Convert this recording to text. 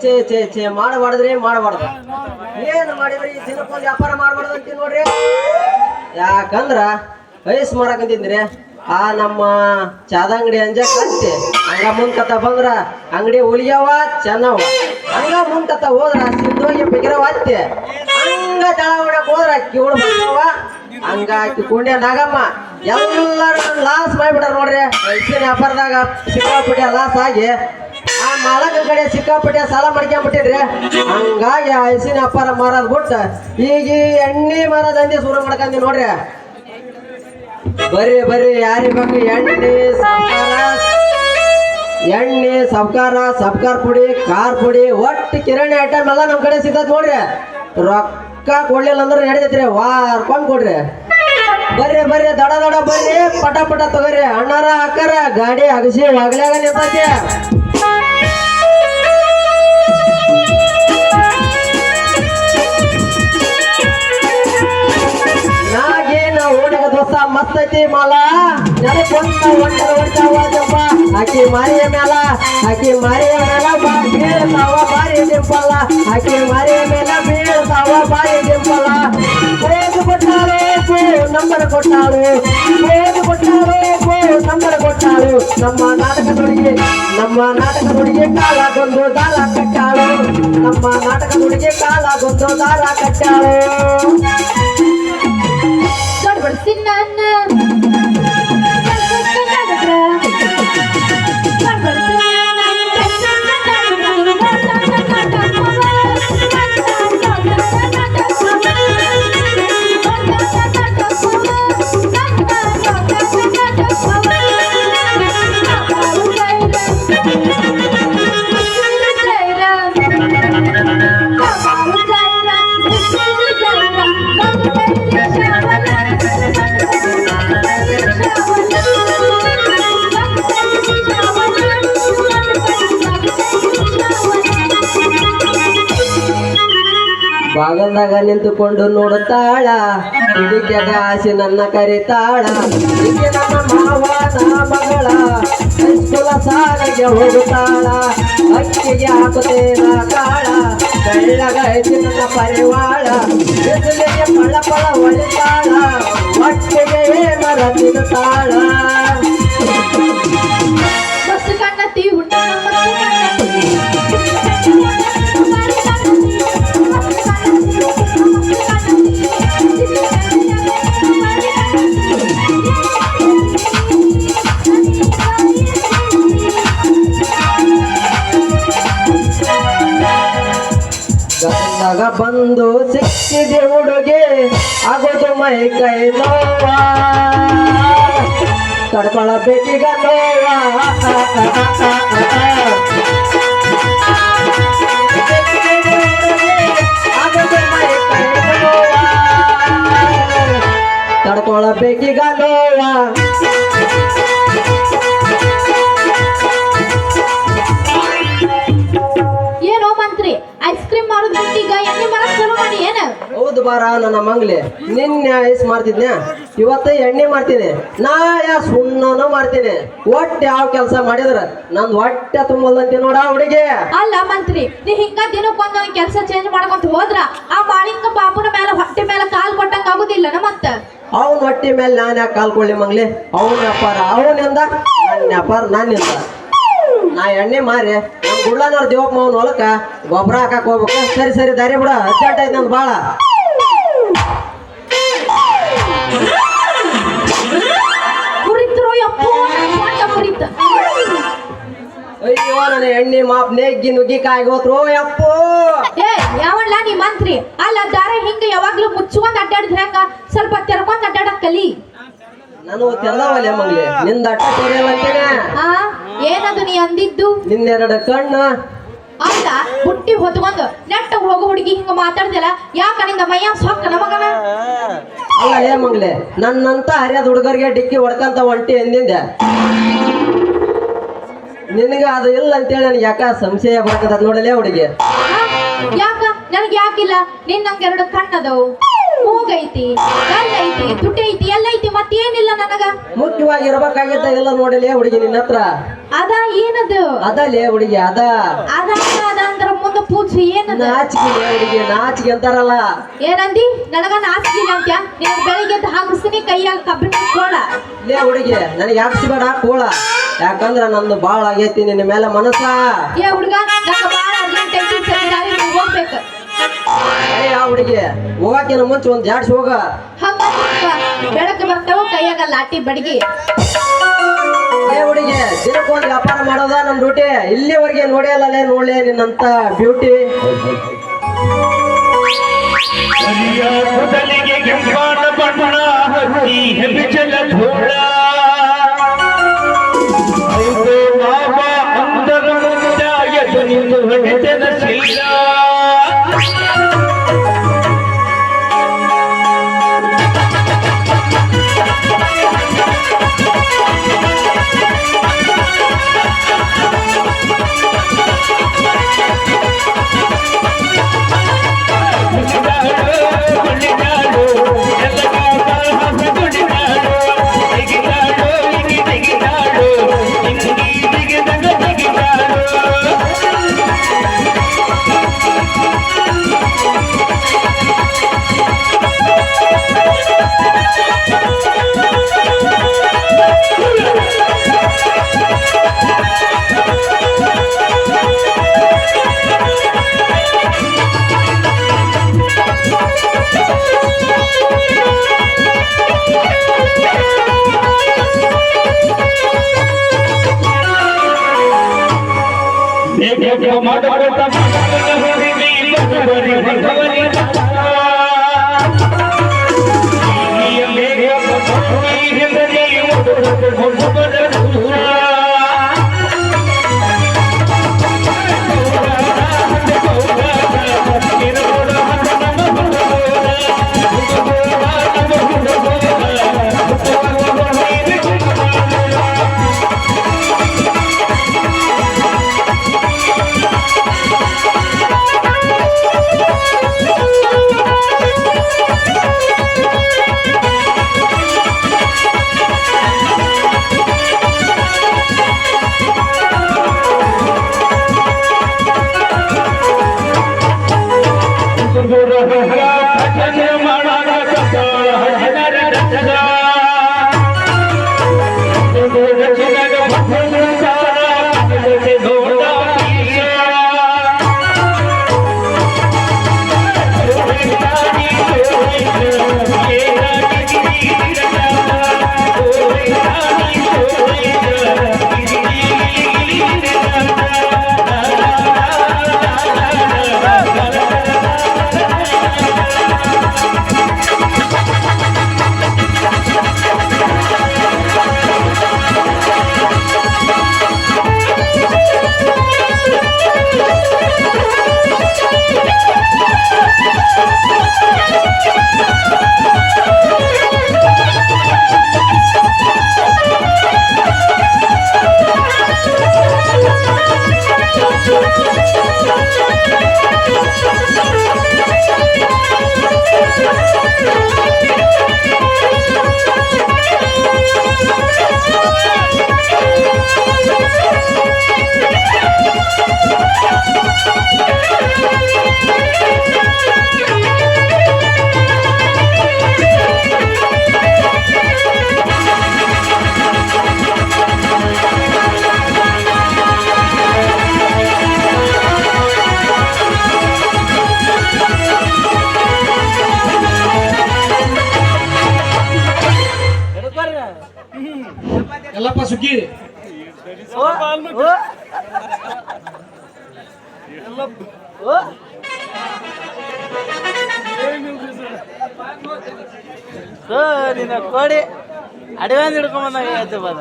ಛೇ ಮಾಡಬಾರ್ದ್ರಿ ಮಾಡಬಾರ್ದು. ಏನ್ ಮಾಡಿದ್ರಿ ದಿನಕ್ಕೊಂದು ವ್ಯಾಪಾರ ಮಾಡ್ಬಾರ್ದು ಅಂತೀವಿ ನೋಡ್ರಿ. ಯಾಕಂದ್ರ ವಯಸ್ಸು ಮಾಡಕಂತಿದ್ರಿ ಆ ನಮ್ಮ ಚಾದ ಅಂಗಡಿ ಅಂಜಾಕ ಹತ್ತಿ ಹಂಗ ಮುಂದ್ಕತ್ತ ಬಂದ್ರ ಅಂಗಡಿ ಉಳಿಯವ ಚೆನ್ನವ, ಹಂಗ ಮುಂದ್ಕತ್ತ ಹೋದ್ರ ಸಿದ್ದೋಗಿ ಬಿಗಿರವ ಹತ್ತಿ, ಹಂಗ ತಳ ಹೊಡಕ್ ಹೋದ್ರ ಕಿವಳು ಬಂದವ, ಹಂಗ ಕುಂಡ್ಯ ನಾಗಮ್ಮ ಎಲ್ಲರೂ ಲಾಸ್ ಮಾಡಿಬಿಟ್ಟಾರ ನೋಡ್ರಿ. ವಯಸ್ಸಿನ ವ್ಯಾಪಾರದಾಗ ಸಿಕ್ಕಾಪಟ್ಟೆ ಲಾಸ್ ಆಗಿ ಆ ಮಾಲಕ ಕಡೆ ಸಿಕ್ಕಾಪಟ್ಟೆ ಸಾಲ ಮಾಡ್ಕೊಂಡ್ಬಿಟ್ಟಿದ್ರಿ. ಹಂಗಾಗಿ ಆ ವಯಸ್ಸಿನ ವ್ಯಾಪಾರ ಮಾರೋದ್ ಬಿಟ್ಟು ಈಗ ಎಣ್ಣೆ ಮಾರೋದ್ ಅಂದಿ ಶುರು ಮಾಡ್ಕೊಂಡಿ ನೋಡ್ರಿ. ಬರ್ರಿ ಯಾರಿ ಬೇಕು ಎಣ್ಣೆ ಸಬ್ಕಾರ ಪುಡಿ, ಖಾರ ಪುಡಿ, ಒಟ್ಟು ಕಿರಾಣಿ ಐಟಮ್ ಎಲ್ಲ ನಮ್ ಕಡೆ ಸಿಗ್ತದ ನೋಡ್ರಿ. ರೊಕ್ಕ ಕೊಡ್ಲಿಲ್ಲ ಅಂದ್ರೆ ನಡೀತೈತ್ರಿ, ವಾರ್ಕೊಂಡ್ ಕೊಡ್ರಿ. ಬರ್ರಿ ದಡ ಬರ್ರಿ, ಪಟ ತಗೋರಿ. ಅಣ್ಣಾರ ಅಕ್ಕಾರ ಗಾಡಿ ಅಗಸಿ ಒಗ್ಲಾಗ ನಿಂತೈತಿ. ದೋಸ್ತ ಮಸ್ತ್ ಐತಿ ಮಾಲ ನೆನಪೊಂತ ಹೊಂಟಾವ ಆಕಿ ಮಾರಿಯ ಮೇಲ ಬೀಳ್ತಾವ ಬಾರಿ ಡಿಂಪಲ್ಲ, ಆಕಿ ಮಾರಿಯ ಮೇಲ ಬೀಳ್ತಾವ ಬಾರಿ ಡಿಂಪಲ್ಲ. ಬೇಗ ಕೊಟ್ಟಾಳು ನಂಬರ್ ಕೊಟ್ಟಾಳು, ನಮ್ಮ ನಾಟಕದೊಳಗೆ ಕಾಲಾಗೊಂದು ದಾರ ಕಟ್ಟಾಳು, Bersinan ಬಾಗಲ್ದಾಗ ನಿಂತುಕೊಂಡು ನೋಡುತ್ತಾಳ, ಹುಡುಗಿಯಾಗ ಆಸೆ ನನ್ನ ಕರಿತಾಳ. ಹೀಗೆ ನನ್ನ ಮಾವನ ಮಗಳ ಹೈಸ್ಕೂಲ ಸಾಲಿಗೆ ಹೋಗುತ್ತಾಳ, ಅಕ್ಕಿಗೆ ಹಾಕುತ್ತೇನ ಕಾಳ, ಬೆಳ್ಳಗ ಐತಿ ನನ್ನ ಪರಿವಾಳ, ಬಿಸಿಲಿಗೆ ಪಳ ಹೊಳಿತಾಳ, ಒಟ್ಟಿಗೆ ಏನಾರ ತಿನ್ನುತ್ತಾಳ. ಗಂದಾಗ ಬಂದು ಸಿಕ್ಕಿದೆ ಹುಡುಗಿ ಆಗೋದು ಮೈ ಕೈ ನೋವ, ತಡ್ಕೊಳ್ಳಬೇಕೀಗ ನೋವ. ತಡ್ಕೊಳ್ಳಬೇಕೀಗ ನೋವ. ಹೌದು ಬಾರ ನನ್ನ ಮಂಗ್ಲಿ, ನಿನ್ನೆ ಐಸ್ ಮಾಡ್ತಿದ್ನ, ಇವತ್ತ ಎಣ್ಣೆ ಮಾಡ್ತೀನಿ, ನಾಳೆ ಸುಣ್ಣನು ಮಾಡ್ತೀನಿ. ಒಟ್ಟೆ ಯಾವ ಕೆಲಸ ಮಾಡಿದ್ರ ನಂದು ಹೊಟ್ಟೆ ತುಂಬಲ್ದಂತೆ ನೋಡ ಹುಡುಗಿ. ಅಲ್ಲ ಮಂತ್ರಿ, ನೀ ಹಿಂಗ ದಿನಕ್ಕೊಂದೊಂದ್ ಕೆಲಸ ಚೇಂಜ್ ಮಾಡ್ಕೊಂತ ಹೋದ್ರ ಆ ಮಾಳಿಂಗ ಪಾಪನ ಮೇಲೆ ಹೊಟ್ಟೆ ಮೇಲೆ ಕಾಲ್ ಕೊಟ್ಟಂಗ ಆಗುದಿಲ್ಲ ಮತ್ತ. ಅವನ್ ಹೊಟ್ಟೆ ಮೇಲೆ ನಾನು ಯಾಕೆ ಕಾಲ್ ಕೊಳ್ಳಿ ಮಂಗ್ಲಿ? ಅವನ ವ್ಯಾಪಾರ ಅವನಿಂದ, ನನ್ನ ವ್ಯಾಪಾರ ನನ್ನಿಂದ. ನಾ ಎಣ್ಣೆ ಮಾರಿ ನಮ್ ಗುಡ್ಲನವ್ರ ದೇವಪ್ಪ ಮಾವನ್ ಹೊಲಕ್ಕ ಗೊಬ್ಬರ ಹಾಕಕ್ ಹೋಗ್ಬೇಕು. ಸರಿ ದಾರಿ ಬಿಡ, ಅರ್ಜೆಂಟ್ ಐತಿ ನಂದು ಬಾಳ. ಅಯ್ಯೋ ನನ್ನ ಎಣ್ಣೆ ಮಾಪ್ ನೆಗ್ಗಿ ನುಗ್ಗಿ ಕಾಯ್ಗೋತ್ರು ಯಪ್ಪೋ. ಯಾವಲ್ಲ ನೀ ಮಂತ್ರಿ? ಅಲ್ಲ ದಾರ ಹಿಂಗ ಯಾವಾಗ್ಲೂ ಮುಚ್ಕೊಂಡ್ ಅಡ್ಡಾಡಿದ್ರ ಹೆಂಗ? ಸ್ವಲ್ಪ ತೆರ್ಕೊಂಡ್ ಅಡ್ಡಾಡಕ್ ಕಲಿ. ನಾನು ತೆರದವಲ್ಲ ಮಂಗ್ಲಿ, ನಿಂದ ಅಟ್ಟ ತೆರೆಯಲ್ಲ ಅಂತೇನೆ. ಏನದು ನೀ ಅಂದಿದ್ದು? ನಿನ್ನೆರಡು ಕಣ್ಣು ಅಲ್ಲ ಬುಟ್ಟಿ ಹೊತ್ಕೊಂಡು ನೆಟ್ಟ ಹೋಗೋ ಹುಡುಗಿ ಹಿಂಗ ಮಾತಾಡ್ದಿಲ್ಲ ಯಾಕ? ನಿಂದ ಮೈಯ ಸೊಕ್ಕ ನಮಗನ ಅಲ್ಲ ಲೇ ಮಂಗ್ಲೆ, ನನ್ನಂತ ಹರಿಯದ ಹುಡುಗರಿಗೆ ಡಿಕ್ಕಿ ಹೊಡ್ಕಂತ ಒಂಟಿ ಎಂದಿಂದೆ. ನಿನಗ ಅದು ಇಲ್ಲ ಅಂತೇಳಿ ನನಗೆ ಯಾಕ ಸಂಶಯ ಬರ್ತದ ನೋಡಲೇ ಹುಡುಗಿ. ಯಾಕ ನನಗೆ ಯಾಕಿಲ್ಲ? ನಿನ್ ನಂಗೆ ಎರಡು ಕಣ್ಣದವು, ಮೂಗೈತಿ, ಕಲ್ಲೈತಿ, ತುಟಿ ಐತಿ, ಎಲ್ಲ ಐತಿ, ಮತ್ತೇನಿಲ್ಲ ನನಗ. ಮುಖ್ಯವಾಗಿ ಇರ್ಬೇಕಾಗಿದ್ದ ಎಲ್ಲ ನೋಡಲೇ ಹುಡುಗಿ ನಿನ್ನ ಹತ್ರ. ಅದ ಏನದು? ಅದಲೇ ಹುಡುಗಿ ಅದ ಅದ ಅಂದ್ರ ಮುಂದ ಹಂಗ ಪೂಜೆ ಏನದ ನಾಚಿಕೆ ಹುಡುಗಿ, ನಾಚಿಕೆ ಅಂತಾರಲ್ಲ. ಏನಂದಿ? ನನಗ ನಾಚಿಕಿಲ್ಲ ಅಂತ ನಿನಗೆ ಬೆಳಿಗ್ಗೆ ಎದ್ದು ಹಾಕಿಸ್ತೀನಿ ಕೈಯಾಗ ಕಬ್ಬಿಣ ಕೋಳ. ಲೇ ಹುಡುಗಿ, ನನಗೆ ಹಾಕ್ಸಿಬೇಡ ಕೋಳ, ಯಾಕಂದ್ರ ನಂದು ಬಾಳ ಆಗೈತಿ ನಿನ್ನ ಮೇಲೆ ಮನಸ್ಸ. ಏ ಹುಡುಗ, ನಂಗ ಬಾಳ ಅರ್ಜೆಂಟ್ ಐತಿ, ಸರಿ ದಾರಿ ಹೋಗ್ಬೇಕು. ಏ ಆ ಹುಡುಗಿ, ಹೋಗಕ್ಕಿನ ಮುಂಚೆ ಒಂದ್ ಜಾಡ್ಸಿ ಹೋಗ. ಹಂಗ ಬೆಳಗ್ಗೆ ಬರ್ತಾವ ಕೈಯಾಗ ಲಾಟಿ ಬಡಗಿ. ಏ ಹುಡುಗಿ, ದಿನಕ್ಕೊಂದು ವ್ಯಾಪಾರ ಮಾಡೋದ ನನ್ ಡ್ಯೂಟಿ. ಇಲ್ಲಿವರೆಗೆ ನೋಡಿಯಲ್ಲೇ ನೋಡ್ಲಿ ನಿನ್ನಂತ ಬ್ಯೂಟಿ. ಕೆಂಪಾದ ಬಣ್ಣ ಹಚ್ಚಿ ಹೆಬಿಚಲ ಧೂಳ ಅಂದರ ಮುಂದಾಯತು ನಿಂದು ಹೊಡೆದನ ಶೀಲ. ಎಲ್ಲಪ್ಪ ಸುಗ್ಗಿ ನಿನ್ನ ಕೋಡಿ ಅಡ್ವಾನ್ಸ್ ಹಿಡ್ಕೊಂಬಂದಾಗ ಆಯ್ತು ಬದ